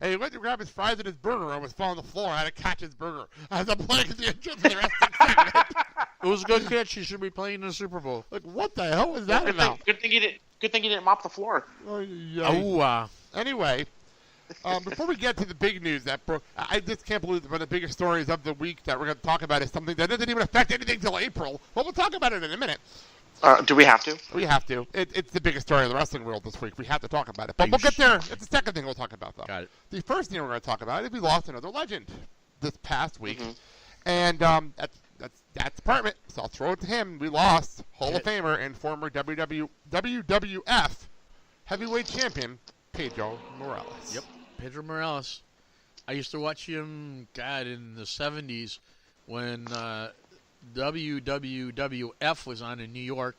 And he went to grab his fries and his burger and was falling on the floor. I had to catch his burger as I'm playing the intro to the wrestling segment. It was a good catch. He should be playing in the Super Bowl. Like, what the hell was that about? Good thing he didn't mop the floor. Anyway, before we get to the big news I just can't believe that one of the biggest stories of the week that we're going to talk about is something that doesn't even affect anything till April. Well, we'll talk about it in a minute. Do we have to? We have to. It's the biggest story in the wrestling world this week. We have to talk about it. But we'll get there. It's the second thing we'll talk about, though. Got it. The first thing we're going to talk about is we lost another legend this past week. Mm-hmm. And that's Department, so I'll throw it to him. We lost Hall of Famer and former WWF heavyweight champion, Pedro Morales. Yep, Pedro Morales. I used to watch him, in the 70s when WWF was on in New York,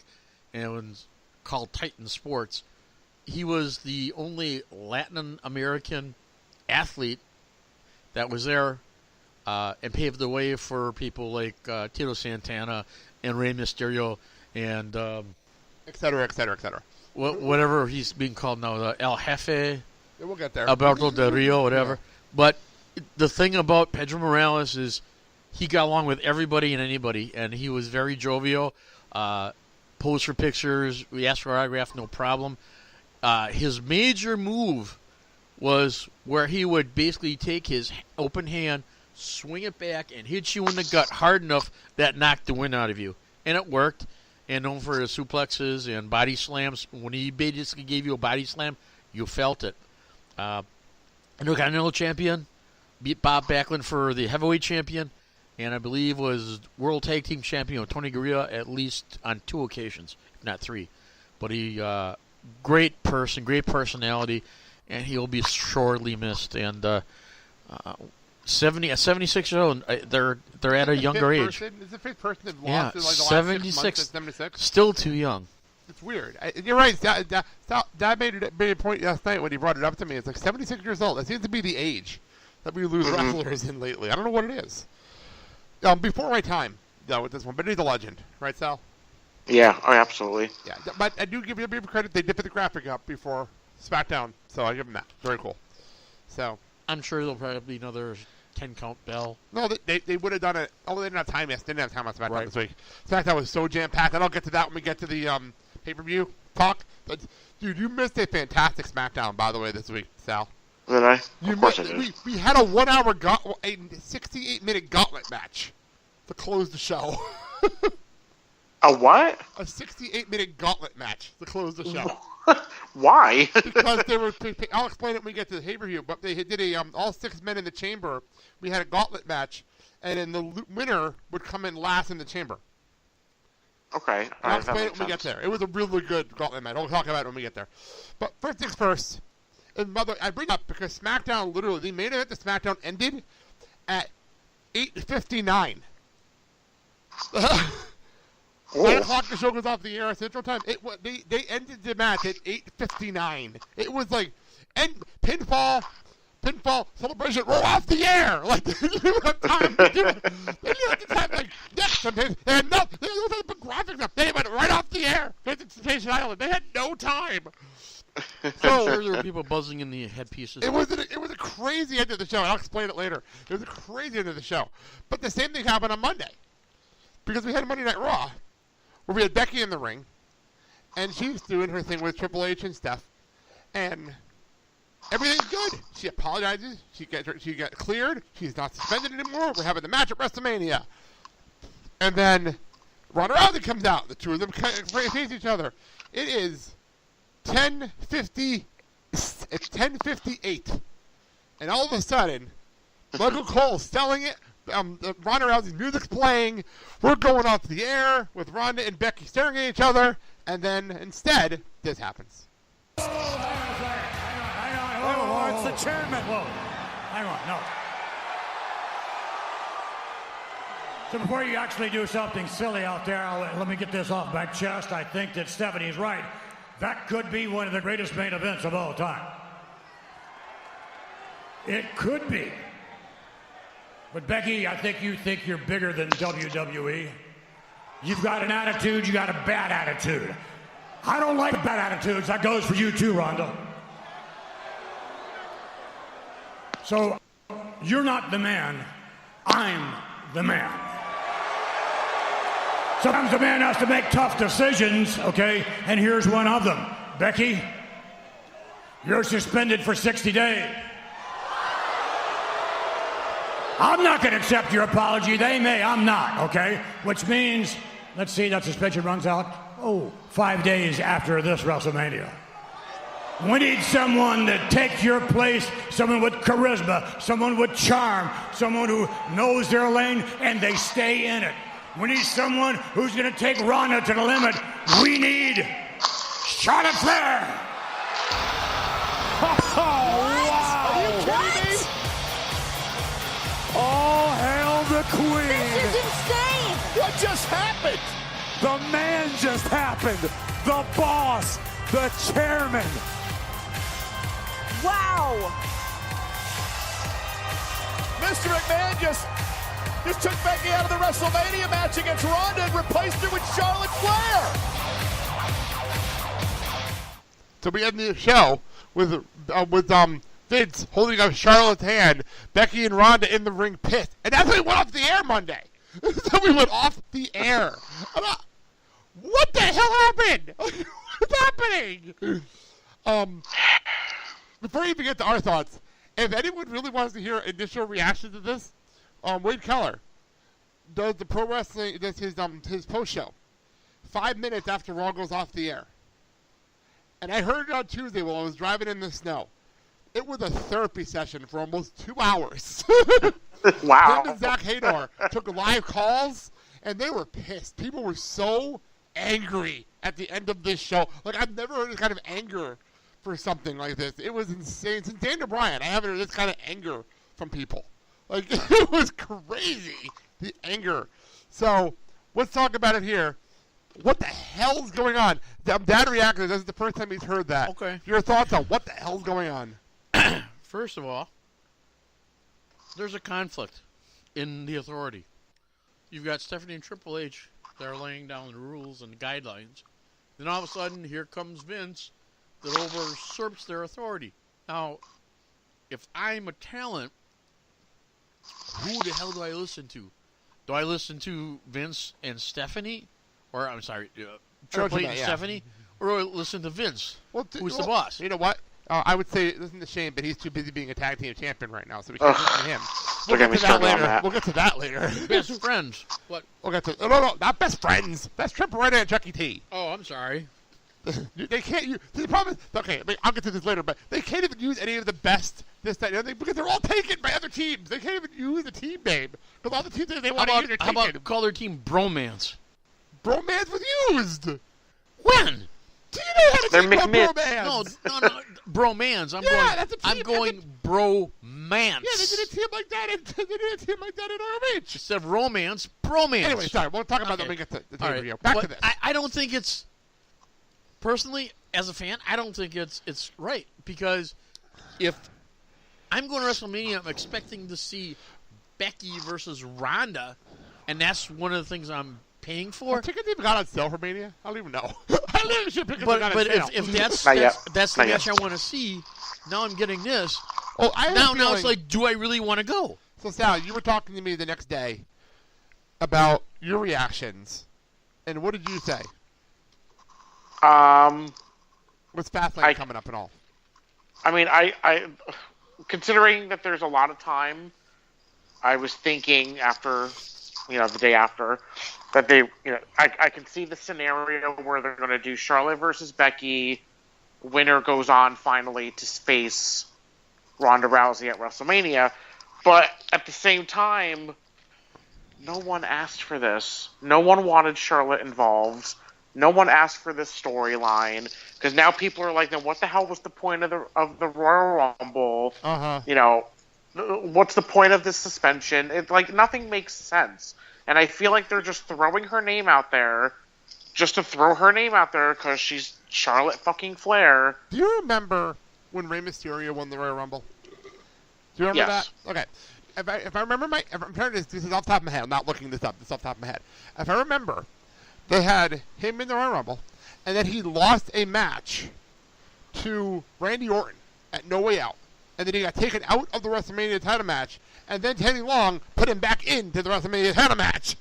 and it was called Titan Sports. He was the only Latin American athlete that was there and paved the way for people like Tito Santana and Rey Mysterio and et cetera, et cetera, et cetera. Whatever he's being called now, El Jefe. Yeah, we'll get there. Alberto Del Rio, whatever. Yeah. But the thing about Pedro Morales is he got along with everybody and anybody, and he was very jovial. Posed for pictures. We asked for autograph, no problem. His major move was where he would basically take his open hand, swing it back, and hit you in the gut hard enough that knocked the wind out of you. And it worked. And known for his suplexes and body slams. When he basically gave you a body slam, you felt it. Intercontinental champion, beat Bob Backlund for the heavyweight champion, and I believe was World Tag Team champion with Tony Gurria at least on 2 occasions, if not 3. But he, great person, great personality, and he'll be sorely missed. And 76 years old, they're at a younger age. Is the fifth person they've lost in like the last 6 months at 76? Still too young. It's weird. You're right. Dad made a point last night when he brought it up to me. It's like 76 years old. That seems to be the age that we lose wrestlers in lately. I don't know what it is. Before my time, though, with this one, but he's a legend. Right, Sal? Yeah, absolutely. Yeah, but I do give you a bit of credit. They did put the graphic up before SmackDown, so I give them that. Very cool. So I'm sure there'll probably be another 10-count bell. No, they would have done it. Oh, they didn't have time. Yes, they didn't have time on SmackDown this week. SmackDown was so jam-packed. And I'll get to that when we get to the pay-per-view talk. But, dude, you missed a fantastic SmackDown, by the way, this week, Sal. Did I? Of course I did. We had a 1-hour, a 68-minute gauntlet match to close the show. A what? A 68-minute gauntlet match to close the show. Why? Because they were. I'll explain it when we get to the pay-per-view. But they did a all 6 men in the chamber. We had a gauntlet match, and then the winner would come in last in the chamber. Okay. I'll explain it when we get there. It was a really good gauntlet match. We'll talk about it when we get there. But first things first. And I bring it up because SmackDown literally the main event. The SmackDown ended at 8:59. 9 o'clock, the show goes off the air at Central Time. They ended the match at 8:59. It was like, pinfall, celebration, roll off the air. Like, they didn't have time to do it. They didn't have time, like, next. They had no, they didn't have to put graphics up. They went right off the air. It's Station Island. They had no time. So sure there were people buzzing in the headpieces. It was a crazy end of the show. I'll explain it later. It was a crazy end of the show. But the same thing happened on Monday. Because we had Monday Night Raw, where we had Becky in the ring, and she's doing her thing with Triple H and stuff, and everything's good. She apologizes. She got cleared. She's not suspended anymore. We're having the match at WrestleMania. And then Ronda Rousey comes out. The two of them face each other. It is 10:50. It's 10:58, and all of a sudden, Michael Cole's selling it. Ronda Rousey's music's playing. We're going off the air with Ronda and Becky staring at each other, and then instead, this happens. Hang on. It's the chairman. Whoa. Hang on, no. So before you actually do something silly out there, let me get this off my chest. I think that Stephanie's right. That could be one of the greatest main events of all time. It could be. But Becky, I think you think you're bigger than WWE. You've got an attitude, you got a bad attitude. I don't like bad attitudes. That goes for you too, Ronda. So, you're not the man. I'm the man. Sometimes the man has to make tough decisions, okay? And here's one of them. Becky, you're suspended for 60 days. I'm not going to accept your apology. They may. I'm not, okay? Which means, let's see, that suspension runs out, 5 days after this WrestleMania. We need someone to take your place, someone with charisma, someone with charm, someone who knows their lane and they stay in it. We need someone who's going to take Ronda to the limit. We need Charlotte Flair. Oh, wow. Are you kidding me? All hail the queen. This is insane. What just happened? The man just happened. The boss. The chairman. Wow. Mr. McMahon just took Becky out of the WrestleMania match against Ronda and replaced her with Charlotte Flair. So we end the show with Vince holding up Charlotte's hand, Becky and Ronda in the ring pissed. And that's when we went off the air Monday. So we went off the air. What the hell happened? What's happening? Before you even get to our thoughts, if anyone really wants to hear initial reaction to this, Wade Keller does the pro wrestling, does his post show 5 minutes after Raw goes off the air. And I heard it on Tuesday while I was driving in the snow. It was a therapy session for almost 2 hours. Wow. Him and Zach Hadar took live calls, and they were pissed. People were so angry at the end of this show. Like, I've never heard this kind of anger for something like this. It was insane. Since Daniel Bryan, I haven't heard this kind of anger from people. Like, it was crazy, the anger. So, let's talk about it here. What the hell's going on? Dad reacted. This is the first time he's heard that. Okay. Your thoughts on what the hell's going on? First of all, there's a conflict in the authority. You've got Stephanie and Triple H that are laying down the rules and guidelines. Then all of a sudden, here comes Vince that usurps their authority. Now, if I'm a talent, who the hell do I listen to? Do I listen to Vince and Stephanie? Or, I'm sorry, Triple H and Stephanie? Or do I listen to Vince, who's the boss? You know what? I would say listen to Shane, but he's too busy being a tag team champion right now, so we can't listen to him. We'll get to that later. We'll get to that later. Best friends. What? We'll get to no, not best friends. Best Triple H and Chuck E. T. Oh, I'm sorry. They can't use. The problem is, okay, I'll get to this later, but they can't even use any of the best this, that, and the other thing because they're all taken by other teams. They can't even use the team name because all the teams they want to use are taken. How about call their team Bromance? Bromance was used. When? TNA had a They're team called McMahon. Bromance. No, Bromance. I'm going Bromance. Yeah, they did a team like that. In ROH. Instead of romance, Bromance. Anyway, sorry, we'll talk about that when we get to the tape video. Back to this. I don't think it's personally, as a fan, I don't think it's right because if I'm going to WrestleMania, I'm expecting to see Becky versus Ronda, and that's one of the things I'm paying for. Tickets even got on sale for Mania? I don't even know. I literally should pick But if that's the match I yet. want to see, now I'm getting this. Oh, now it's like, do I really want to go? So Sal, you were talking to me the next day about your reactions, and what did you say? What's Fastlane coming up and all? I mean, I considering that there's a lot of time, I was thinking after, the day after, that they, I can see the scenario where they're going to do Charlotte versus Becky, winner goes on finally to face Ronda Rousey at WrestleMania, but at the same time, no one asked for this. No one wanted Charlotte involved. No one asked for this storyline because now people are like, "Then what the hell was the point of the Royal Rumble? What's the point of this suspension? It's like nothing makes sense." And I feel like they're just throwing her name out there, just to throw her name out there because she's Charlotte fucking Flair. Do you remember when Rey Mysterio won the Royal Rumble? Do you remember that? Okay. If I remember I'm trying to this is off the top of my head. I'm not looking this up. This is off the top of my head. If I remember, they had him in the Royal Rumble, and then he lost a match to Randy Orton at No Way Out. and then he got taken out of the WrestleMania title match, and then Teddy Long put him back into the WrestleMania title match.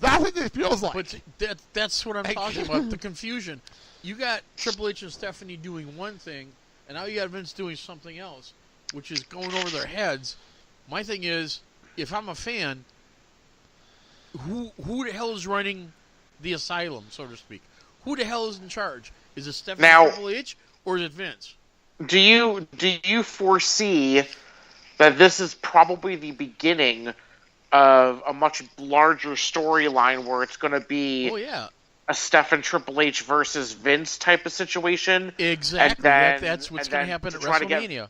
That's what this feels like. But that's what I'm talking about, the confusion. You got Triple H and Stephanie doing one thing, and now you got Vince doing something else, which is going over their heads. My thing is, if I'm a fan, who the hell is running the asylum, so to speak? Who the hell is in charge? Is it Stephanie Triple H or is it Vince? Do you foresee that this is probably the beginning of a much larger storyline where it's going to be a Steph and Triple H versus Vince type of situation? Exactly. That's what's going to happen at WrestleMania.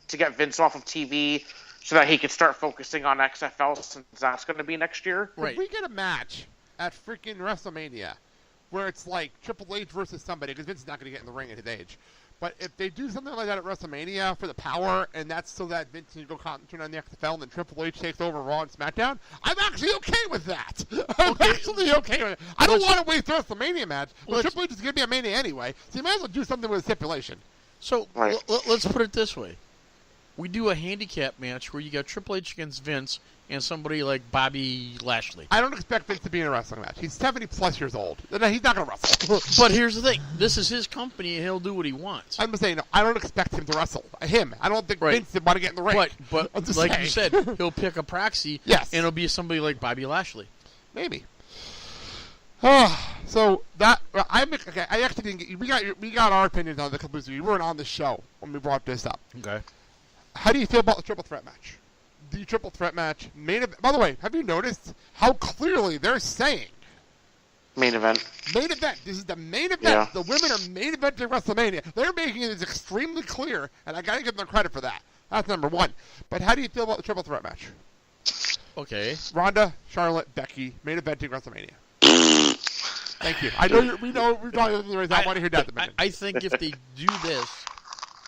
To get Vince off of TV so that he can start focusing on XFL since that's going to be next year. Right. If we get a match at freaking WrestleMania where it's like Triple H versus somebody, because Vince is not going to get in the ring at his age. But if they do something like that at WrestleMania for the power, and that's so that Vince can go concentrate on the XFL, and then Triple H takes over Raw and SmackDown, I'm actually okay with that. I'm actually okay with it. I don't want to waste the WrestleMania match, but Triple H is going to be a Mania anyway, so you might as well do something with a stipulation. So let's put it this way. We do a handicap match where you got Triple H against Vince and somebody like Bobby Lashley. I don't expect Vince to be in a wrestling match. He's 70-plus years old. He's not going to wrestle. But here's the thing. This is his company, and he'll do what he wants. I'm just saying, I don't expect him to wrestle. I don't think Vince would want to get in the ring. But like you said, he'll pick a proxy, and it'll be somebody like Bobby Lashley. Maybe. So that I actually didn't get. We got our opinions on the conclusion. You weren't on the show when we brought this up. Okay. How do you feel about the triple threat match? The triple threat match main event. By the way, have you noticed how clearly they're saying main event? Main event. This is the main event. Yeah. The women are main eventing WrestleMania. They're making it extremely clear, and I got to give them credit for that. That's number one. But how do you feel about the triple threat match? Okay. Ronda, Charlotte, Becky, main eventing WrestleMania. Thank you. I know we're talking. I want to hear that. I think if they do this,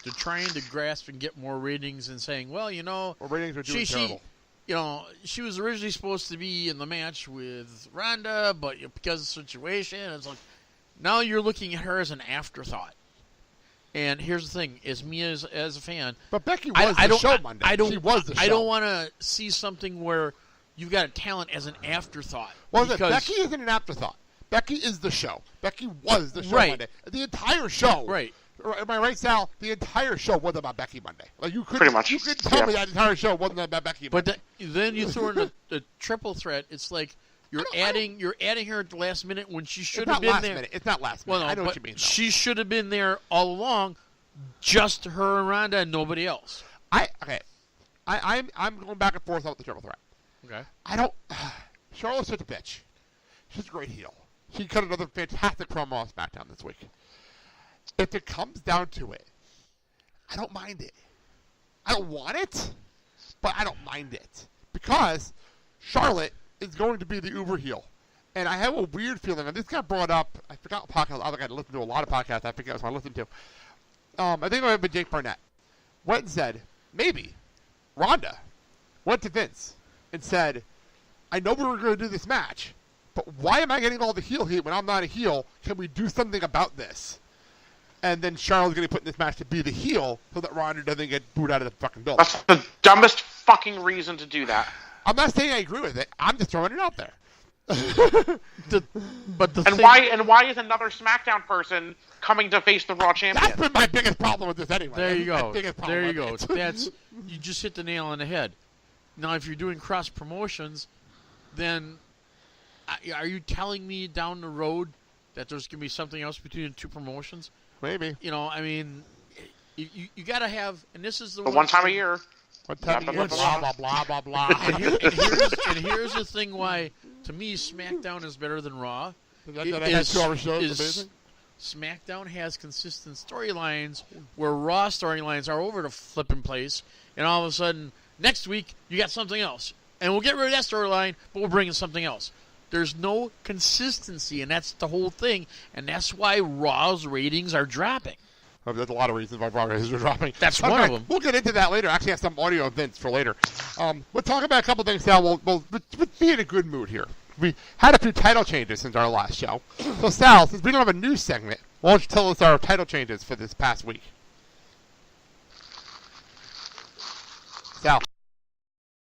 they're trying to grasp and get more ratings and saying, well, ratings are doing terrible. She was originally supposed to be in the match with Ronda, but because of the situation, it's like now you're looking at her as an afterthought. And here's the thing: as a fan, but Becky was the show Monday. She was the show. I don't want to see something where you've got a talent as an afterthought. Well, Becky isn't an afterthought. Becky is the show. Becky was the show Monday. The entire show. Right. Am I right, Sal? The entire show wasn't about Becky Monday. Like you Pretty much. You could tell me that entire show wasn't about Becky Monday. But then you throw in the triple threat. It's like you're adding her at the last minute when she should have been there. It's not last minute. Well, no, I know what you mean. Though. She should have been there all along, just her and Ronda and nobody else. I'm going back and forth about the triple threat. Okay. Charlotte's such a bitch. She's a great heel. She cut another fantastic promo on SmackDown this week. If it comes down to it, I don't mind it. I don't want it, but I don't mind it. Because Charlotte is going to be the uber heel. And I have a weird feeling, and this got brought up, I forgot what podcast, I think I listened to a lot of podcasts, I forget what I listened to. I think it might have been Jake Barnett. Went and said, maybe Ronda went to Vince and said, I know we were going to do this match, but why am I getting all the heel heat when I'm not a heel? Can we do something about this? And then Charlotte's going to put in this match to be the heel so that Ronda doesn't get booed out of the fucking building. That's the dumbest fucking reason to do that. I'm not saying I agree with it. I'm just throwing it out there. Why is another SmackDown person coming to face the Raw champion? That's been my biggest problem with this anyway. There you go. You just hit the nail on the head. Now, if you're doing cross promotions, then are you telling me down the road that there's going to be something else between the two promotions? Maybe. You you got to have, and this is the one time a year. One time a year, blah, blah, blah, blah, blah. and here's the thing why, to me, SmackDown is better than Raw. SmackDown has consistent storylines where Raw storylines are over the flipping place, and all of a sudden, next week, you got something else. And we'll get rid of that storyline, but we'll bring in something else. There's no consistency, and that's the whole thing, and that's why Raw's ratings are dropping. There's a lot of reasons why Raw ratings are dropping. That's one of them. We'll get into that later. I actually have some audio events for later. We'll talk about a couple things now. We'll be in a good mood here. We had a few title changes since our last show. So, Sal, since we don't have a news segment, why don't you tell us our title changes for this past week? Sal.